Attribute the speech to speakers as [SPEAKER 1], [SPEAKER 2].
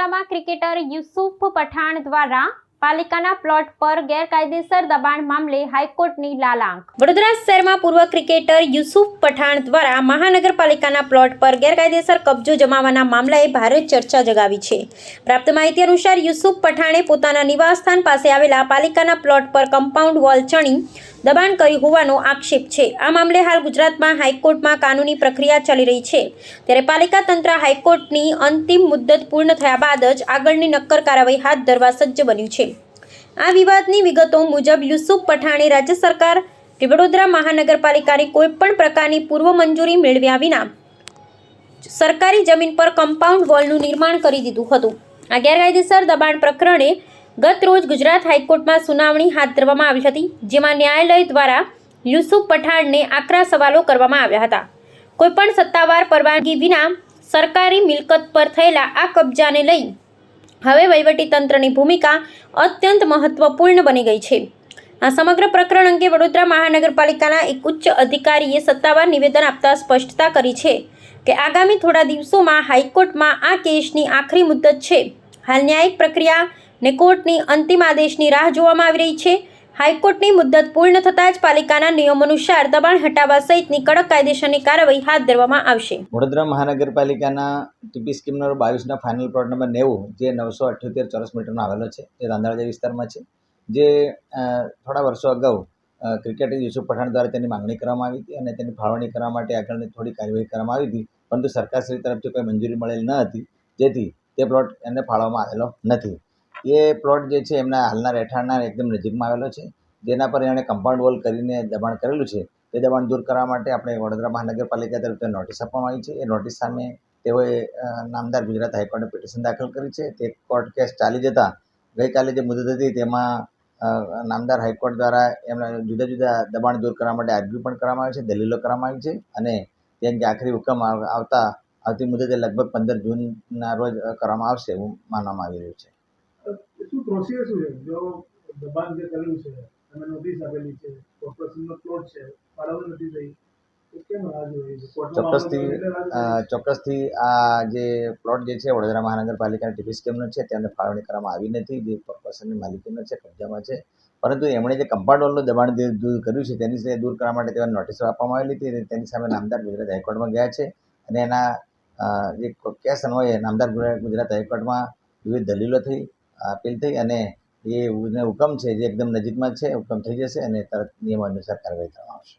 [SPEAKER 1] વડોદરામાં ક્રિકેટર યુસુફ પઠાણ દ્વારા પાલિકાના પ્લોટ પર ગેરકાયદેસર દબાણ મામલે હાઈકોર્ટની લાલાંક। વડોદરા શહેરમાં પૂર્વ ક્રિકેટર યુસુફ પઠાણ દ્વારા મહાનગરપાલિકાના પ્લોટ પર ગેરકાયદેસર કબજો જમાવવાના મામલાએ ભારે ચર્ચા જગાવી છે। પ્રાપ્ત માહિતી અનુસાર યુસુફ પઠાણે પોતાના નિવાસસ્થાન પાસે આવેલા પાલિકાના પ્લોટ પર કમ્પાઉન્ડ વોલ ચણી દબાણ કરી હોવાનો આક્ષેપ છે। આ મામલે હાલ ગુજરાતમાં હાઈકોર્ટમાં કાનૂની પ્રક્રિયા ચાલી રહી છે, ત્યારે પાલિકા તંત્ર હાઈકોર્ટની અંતિમ મુદ્દત પૂર્ણ થયા બાદ જ આગળની નક્કર કાર્યવાહી હાથ ધરવા સજ્જ બન્યું છે। આ વિવાદની વિગતો મુજબ યુસુફ પઠાણે રાજ્ય સરકાર વડોદરા મહાનગરપાલિકાની કોઈપણ પ્રકારની પૂર્વ મંજૂરી મેળવ્યા વિના સરકારી જમીન પર કમ્પાઉન્ડ વોલનું નિર્માણ કરી દીધું હતું। આ ગેરકાયદેસર દબાણ પ્રકરણે ગત રોજ ગુજરાત હાઈકોર્ટમાં સુનાવણી હાથ ધરવામાં આવી હતી, જેમાં ન્યાયાલય દ્વારા યુસુફ પઠાણને આકરા સવાલો કરવામાં આવ્યા હતા। કોઈપણ સત્તાવાર પરવાનગી વિના સરકારી મિલકત પર થયેલા આ કબજાને લઈ હવે વહીવટીતંત્રની ભૂમિકા અત્યંત મહત્વપૂર્ણ બની ગઈ છે। આ સમગ્ર પ્રકરણ અંગે વડોદરા મહાનગરપાલિકાના એક ઉચ્ચ અધિકારીએ સત્તાવાર નિવેદન આપતા સ્પષ્ટતા કરી છે કે આગામી થોડા દિવસોમાં હાઈકોર્ટમાં આ કેસની આખરી મુદત છે। હાલ ન્યાયિક પ્રક્રિયા ને કોર્ટની અંતિમ આદેશની રાહ જોવામાં આવી રહી છે। હાઈકોર્ટની મુદત પૂર્ણ થતાં જ પાલિકાના નિયમ અનુસાર દબાણ હટાવવા સહિતની કડક કાયદેસરની કાર્યવાહી હાથ ધરવામાં આવશે।
[SPEAKER 2] વડોદરા મહાનગરપાલિકાના ટીપી સ્કીમ નંબર 22ના ફાઇનલ પ્લોટ નંબર 90 જે 978 ચોરસ મીટરનો આવેલો છે, તે રાંધાળજા વિસ્તારમાં છે, જે થોડા વર્ષો અગાઉ ક્રિકેટર યુસુફ પઠાણ દ્વારા તેની માંગણી કરવામાં આવી હતી અને તેની ફાળવણી કરવા માટે આગળની થોડી કાર્યવાહી કરવામાં આવી હતી, પરંતુ સરકારશ્રી તરફથી કોઈ મંજૂરી મળેલ ન હતી, જેથી તે પ્લોટ એને ફાળવવામાં આવેલો નથી। એ પ્લોટ જે છે એમના હાલના રહેઠાણના એકદમ નજીકમાં આવેલો છે, જેના પર એણે કમ્પાઉન્ડ વોલ કરીને દબાણ કરેલું છે। તે દબાણ દૂર કરવા માટે આપણે વડોદરા મહાનગરપાલિકા તરફથી નોટિસ આપવામાં આવી છે। એ નોટિસ સામે તેઓએ નામદાર ગુજરાત હાઈકોર્ટને પિટિશન દાખલ કરી છે। તે કોર્ટ કેસ ચાલી જતાં ગઈકાલે જે મુદત હતી તેમાં નામદાર હાઈકોર્ટ દ્વારા એમના જુદા જુદા દબાણ દૂર કરવા માટે આર્ગ્યુ પણ કરવામાં આવે છે, દલીલો કરવામાં આવી છે અને તે અંગે આખરી હુકમ આવતી મુદતે લગભગ 15 જૂનના રોજ કરવામાં આવશે એવું માનવામાં આવી રહ્યું છે।
[SPEAKER 3] શું પ્રોસીજર શું છે? જો દબાણ જે કરેલું છે અને નોટિસ આપેલી છે, કોર્પોરેશનનો પ્લોટ છે, ફાળવણી નથી થઈ, તો કેમ રાહ જોઈ છે?
[SPEAKER 2] ચોક્કસથી આ જે પ્લોટ જે છે વડોદરા મહાનગરપાલિકાના ટીપી સ્કીમનો છે, તેમને ફાળવણી કરવામાં આવી નથી, જે કોર્પોરેશનની માલિકીનો છે, કબજામાં છે, પરંતુ એમણે જે કમ્પાઉન્ડ વોલનું દબાણ દૂર કર્યું છે તેની દૂર કરવા માટે તેઓને નોટિસો આપવામાં આવેલી હતી। તેની સામે નામદાર ગુજરાત હાઈકોર્ટમાં ગયા છે અને એના જે કેસ અન્વયે નામદાર ગુજરાત હાઈકોર્ટમાં વિવિધ દલીલો થઈ, અપીલ થઈ અને એ હુકમ છે જે એકદમ નજીકમાં છે, હુકમ થઈ જશે અને તરત નિયમ અનુસાર કાર્યવાહી કરવામાં આવશે।